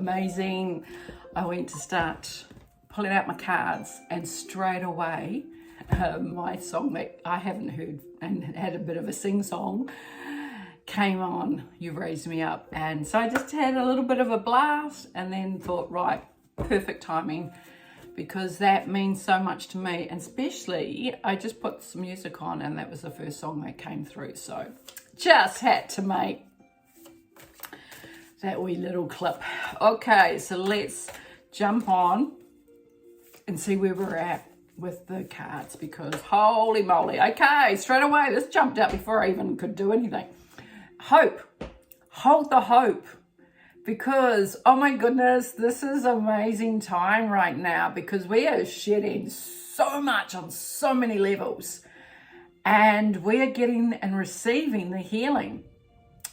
amazing. I went to start pulling out my cards, and straight away, my song that I haven't heard and had a bit of a sing-song came on, You Raised Me Up. And so I just had a little bit of a blast and then thought, right, perfect timing, because that means so much to me. And especially, I just put some music on and that was the first song that came through. So just had to make that wee little clip. Okay, so let's jump on and see where we're at with the cards, because holy moly. Okay, straight away, this jumped out before I even could do anything. Hope. Hold the hope. Because, oh my goodness, this is an amazing time right now, because we are shedding so much on so many levels. And we are getting and receiving the healing.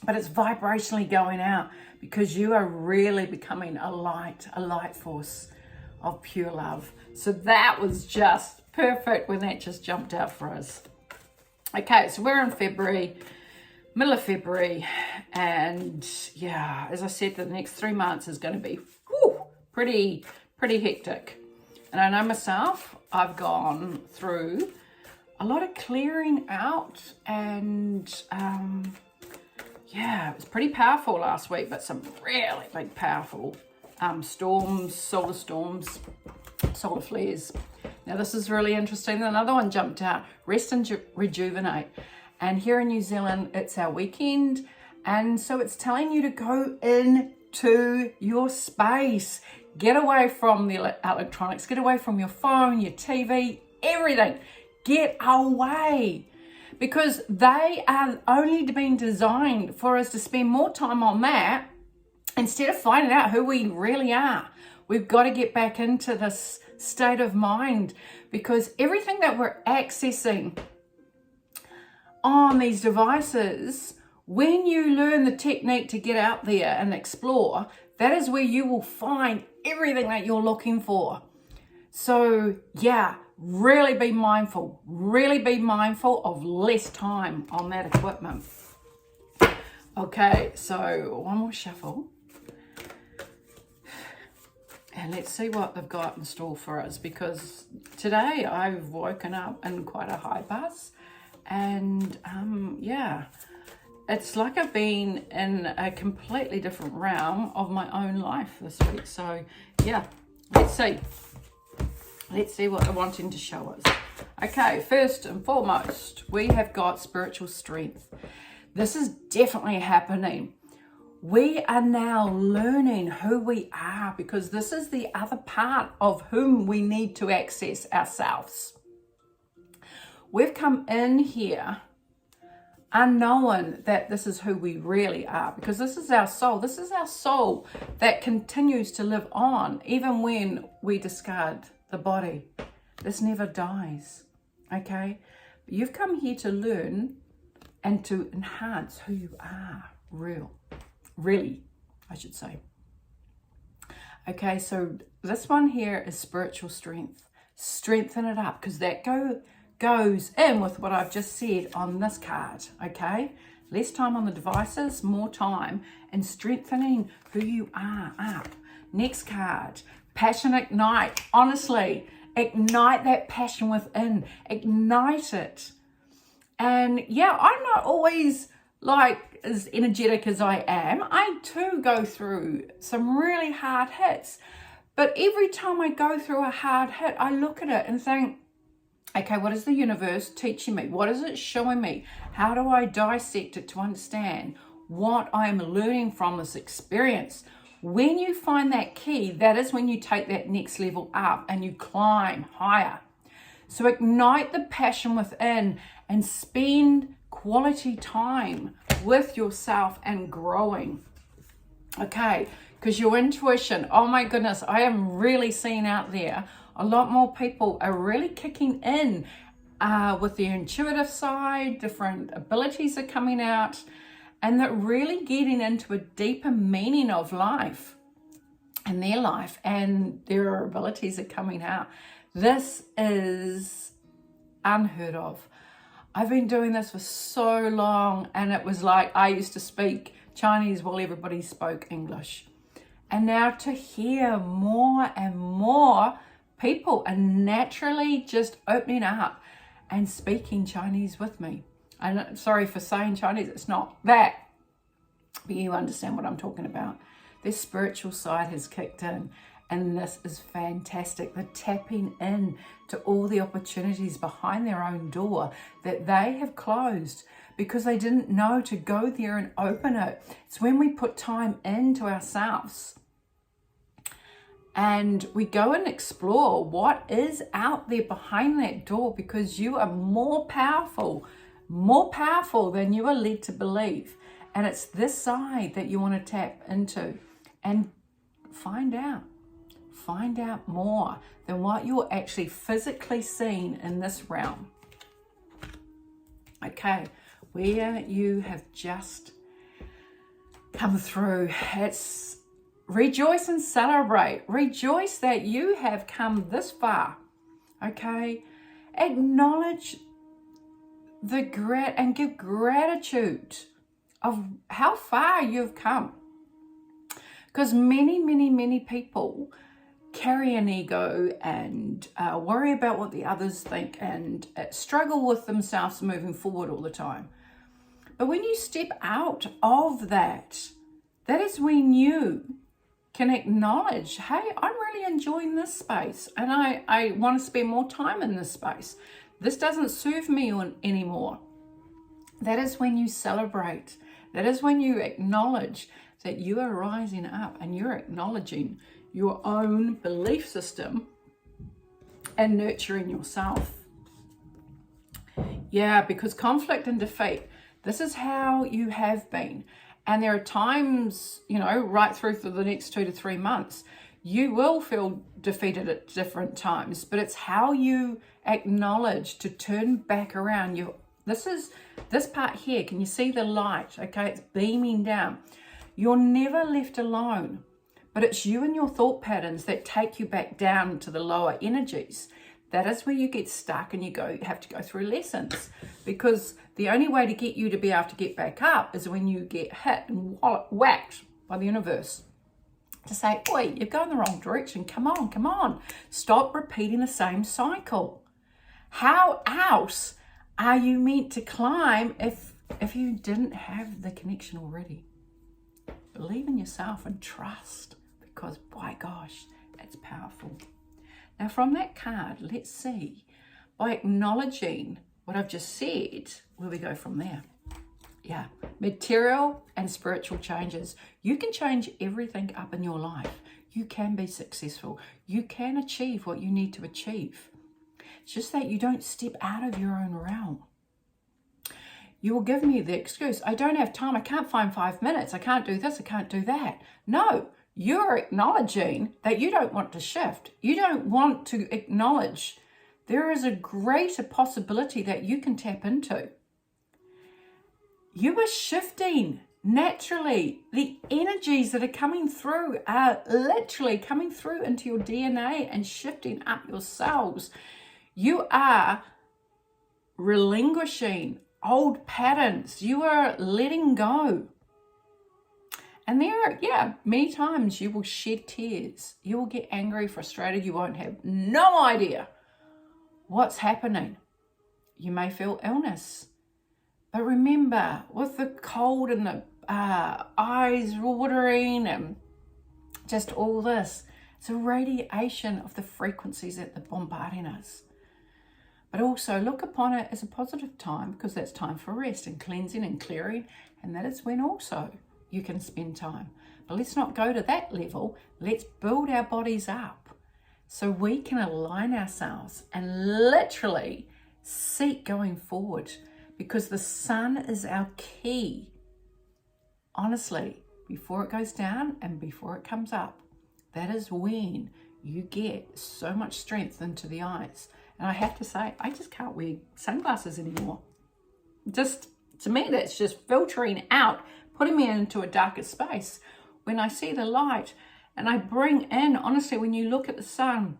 But it's vibrationally going out, because you are really becoming a light force of pure love. So that was just perfect when that just jumped out for us. Okay, so we're in February, middle of February, and yeah, as I said, the next 3 months is going to be pretty hectic. And I know myself, I've gone through a lot of clearing out, and yeah, it was pretty powerful last week, but some really big, powerful storms, solar flares. Now, this is really interesting. Another one jumped out, rest and rejuvenate. And here in New Zealand, it's our weekend. And so it's telling you to go into your space. Get away from the electronics, get away from your phone, your TV, everything. Get away. Because they are only being designed for us to spend more time on that instead of finding out who we really are. We've got to get back into this state of mind, because everything that we're accessing on these devices, when you learn the technique to get out there and explore, that is where you will find everything that you're looking for. So yeah, really be mindful of less time on that equipment. Okay, so one more shuffle. And let's see what they've got in store for us, because today I've woken up in quite a high buzz. And yeah, it's like I've been in a completely different realm of my own life this week. So yeah, let's see what they're wanting to show us. Okay, first and foremost, we have got spiritual strength. This is definitely happening. We are now learning who we are, because this is the other part of whom we need to access ourselves. We've come in here unknowing that this is who we really are, because this is our soul. This is our soul that continues to live on even when we discard the body. This never dies, okay? But you've come here to learn and to enhance who you are, really, I should say. Okay, so this one here is spiritual strength. Strengthen it up, because that goes in with what I've just said on this card, okay? Less time on the devices, more time, and strengthening who you are up. Next card, passion ignite. Honestly, ignite that passion within. Ignite it. And yeah, I'm not always like as energetic as I am. I too go through some really hard hits. But every time I go through a hard hit, I look at it and think, okay, what is the universe teaching me? What is it showing me? How do I dissect it to understand what I'm learning from this experience? When you find that key, that is when you take that next level up and you climb higher. So ignite the passion within and spend quality time with yourself and growing. Okay, because your intuition, oh my goodness, I am really seeing out there a lot more people are really kicking in with their intuitive side. Different abilities are coming out, and they're really getting into a deeper meaning of life and their life, and their abilities are coming out. This is unheard of. I've been doing this for so long, and it was like I used to speak Chinese while everybody spoke English. And now to hear more and more people are naturally just opening up and speaking Chinese with me. And sorry for saying Chinese, it's not that, but you understand what I'm talking about. Their spiritual side has kicked in, and this is fantastic. They're tapping in to all the opportunities behind their own door that they have closed because they didn't know to go there and open it. It's when we put time into ourselves and we go and explore what is out there behind that door, because you are more powerful than you are led to believe. And it's this side that you want to tap into and find out more than what you're actually physically seeing in this realm. Okay, where you have just come through, it's rejoice and celebrate. Rejoice that you have come this far. Okay, acknowledge and give gratitude of how far you've come. Because many people carry an ego and worry about what the others think and struggle with themselves moving forward all the time. But when you step out of that, that is when you can acknowledge, hey, I'm really enjoying this space and I want to spend more time in this space. This doesn't serve me anymore. That is when you celebrate. That is when you acknowledge that you are rising up and you're acknowledging your own belief system and nurturing yourself. Yeah, because conflict and defeat, this is how you have been. And there are times, right through for the next 2 to 3 months, you will feel defeated at different times, but it's how you acknowledge to turn back around. This part here, can you see the light? Okay, it's beaming down. You're never left alone, but it's you and your thought patterns that take you back down to the lower energies. That is where you get stuck and you have to go through lessons, because the only way to get you to be able to get back up is when you get hit and whacked by the universe to say, oi, you're going the wrong direction. Come on. Stop repeating the same cycle. How else are you meant to climb if you didn't have the connection already? Believe in yourself and trust, because by gosh, it's powerful. Now from that card, let's see, by acknowledging what I've just said, where we go from there. Yeah, material and spiritual changes. You can change everything up in your life. You can be successful. You can achieve what you need to achieve. It's just that you don't step out of your own realm. You will give me the excuse, I don't have time, I can't find 5 minutes, I can't do this, I can't do that. No, you're acknowledging that you don't want to shift. You don't want to acknowledge there is a greater possibility that you can tap into. You are shifting naturally. The energies that are coming through are literally coming through into your DNA and shifting up your cells. You are relinquishing old patterns. You are letting go. And many times you will shed tears. You will get angry, frustrated. You won't have no idea what's happening. You may feel illness. But remember, with the cold and the eyes watering and just all this, it's a radiation of the frequencies that are bombarding us. But also look upon it as a positive time, because that's time for rest and cleansing and clearing. And that is when also you can spend time. But let's not go to that level. Let's build our bodies up so we can align ourselves and literally seek going forward, because the sun is our key. Honestly, before it goes down and before it comes up, that is when you get so much strength into the eyes. And I have to say, I just can't wear sunglasses anymore. Just, to me, that's just filtering out, putting me into a darker space. When I see the light and I bring in, honestly, when you look at the sun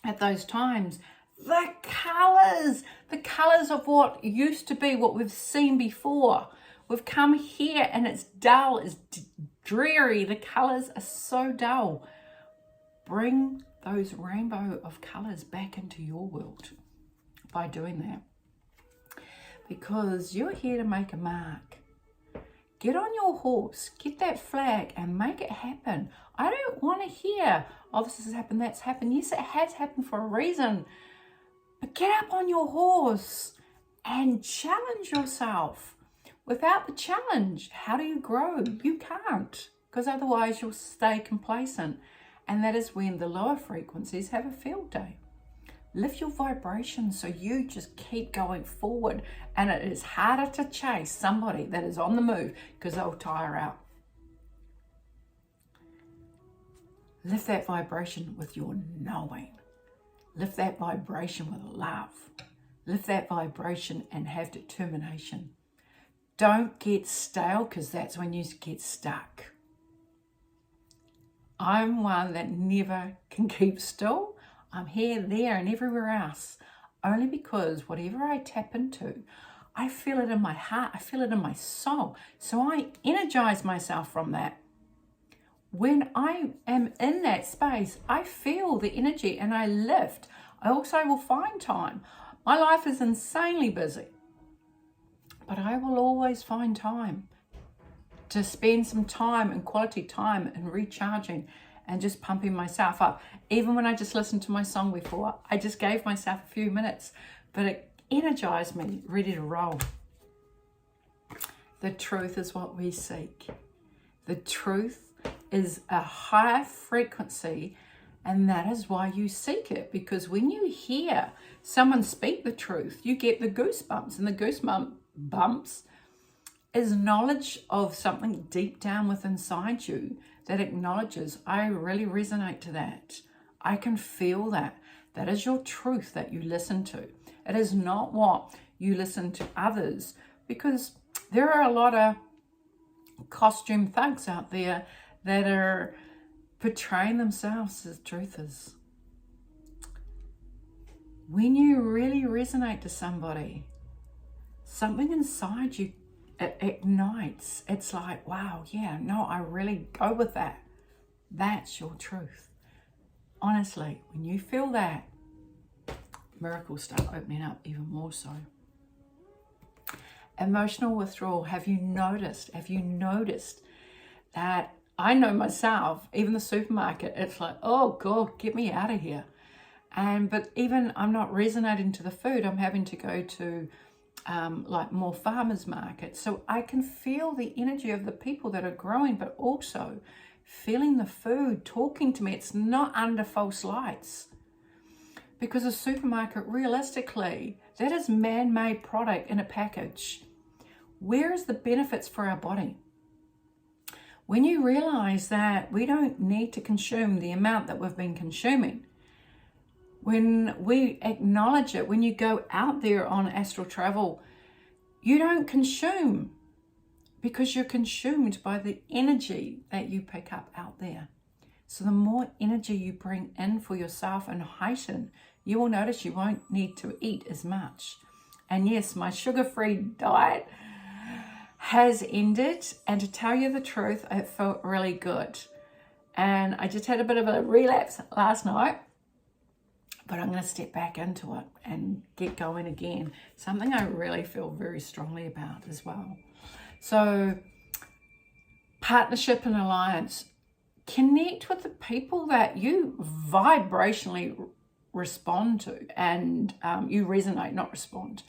at those times, the colors of what used to be, what we've seen before. We've come here and it's dull, it's dreary. The colours are so dull. Bring those rainbow of colours back into your world by doing that. Because you're here to make a mark. Get on your horse, get that flag and make it happen. I don't want to hear, oh, this has happened, that's happened. Yes, it has happened for a reason. But get up on your horse and challenge yourself. Without the challenge, how do you grow? You can't, because otherwise you'll stay complacent. And that is when the lower frequencies have a field day. Lift your vibration so you just keep going forward. And it is harder to chase somebody that is on the move because they'll tire out. Lift that vibration with your knowing. Lift that vibration with love. Lift that vibration and have determination. Don't get stale, because that's when you get stuck. I'm one that never can keep still. I'm here, there, and everywhere else, only because whatever I tap into, I feel it in my heart, I feel it in my soul. So I energize myself from that. When I am in that space, I feel the energy and I lift. I also will find time. My life is insanely busy, but I will always find time to spend some time and quality time and recharging and just pumping myself up. Even when I just listened to my song before, I just gave myself a few minutes, but it energized me, ready to roll. The truth is what we seek. The truth is a higher frequency, and that is why you seek it. Because when you hear someone speak the truth, you get the goosebumps, and the goosebumps is knowledge of something deep down within inside you that acknowledges, I really resonate to that. I can feel that. That is your truth that you listen to. It is not what you listen to others, because there are a lot of costume thugs out there that are portraying themselves as truthers. When you really resonate to somebody, something inside you, it ignites. It's like, wow, yeah, no, I really go with that. That's your truth. Honestly, when you feel that, miracles start opening up even more so. Emotional withdrawal. Have you noticed that? I know myself, even the supermarket, it's like, oh God, get me out of here. But even I'm not resonating to the food, I'm having to go to like more farmers markets. So I can feel the energy of the people that are growing, but also feeling the food talking to me. It's not under false lights. Because a supermarket, realistically, that is man-made product in a package. Where is the benefits for our body? When you realize that we don't need to consume the amount that we've been consuming, when we acknowledge it, when you go out there on astral travel, you don't consume because you're consumed by the energy that you pick up out there. So the more energy you bring in for yourself and heighten, you will notice you won't need to eat as much. And yes, my sugar-free diet has ended, and to tell you the truth, it felt really good. And I just had a bit of a relapse last night, but I'm going to step back into it and get going again. Something I really feel very strongly about as well. So partnership and alliance. Connect with the people that you vibrationally respond to, and you resonate, not respond.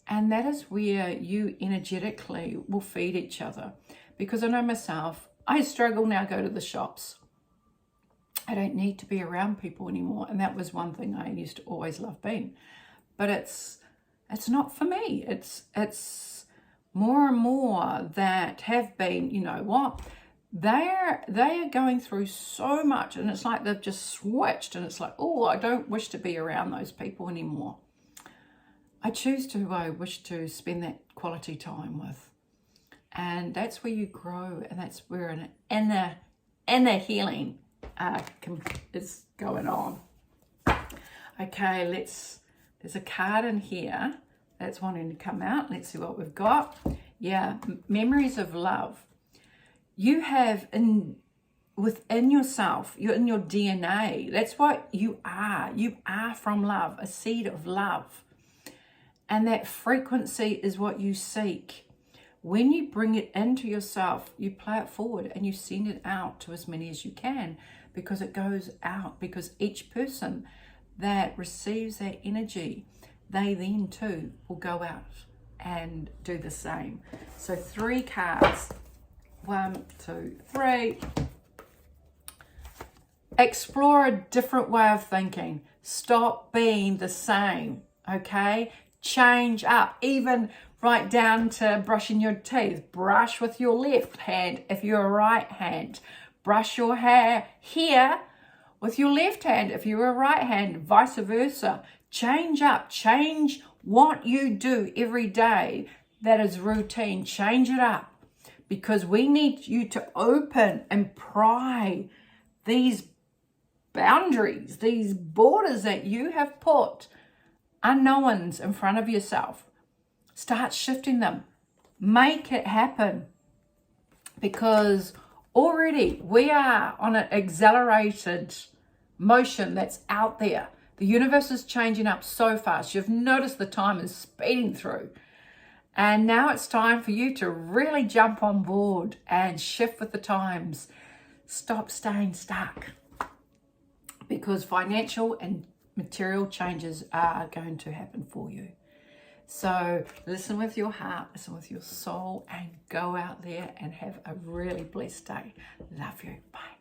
And that is where you energetically will feed each other. Because I know myself, I struggle now, go to the shops. I don't need to be around people anymore. And that was one thing I used to always love being. But it's not for me. It's more and more that have been, you know what, they are going through so much, and it's like they've just switched, and it's like, oh, I don't wish to be around those people anymore. I choose to who I wish to spend that quality time with. And that's where you grow, and that's where an inner healing is going on. Okay, there's a card in here that's wanting to come out. Let's see what we've got. Yeah, memories of love. you have within yourself, you're in your DNA. That's what you are. You are from love, a seed of love. And that frequency is what you seek. When you bring it into yourself, you play it forward and you send it out to as many as you can, because it goes out, because each person that receives that energy, they then too will go out and do the same. So 3 cards. 1, 2, 3. Explore a different way of thinking. Stop being the same, okay? Change up, even right down to brushing your teeth. Brush with your left hand if you're a right hand. Brush your hair here with your left hand if you're a right hand, vice versa. Change up, change what you do every day that is routine. Change it up, because we need you to open and pry these boundaries, these borders that you have put unknowns in front of yourself. Start shifting them. Make it happen, because already we are on an accelerated motion that's out there. The universe is changing up so fast. You've noticed the time is speeding through. And now it's time for you to really jump on board and shift with the times. Stop staying stuck, because financial and material changes are going to happen for you. So listen with your heart, listen with your soul, and go out there and have a really blessed day. Love you. Bye.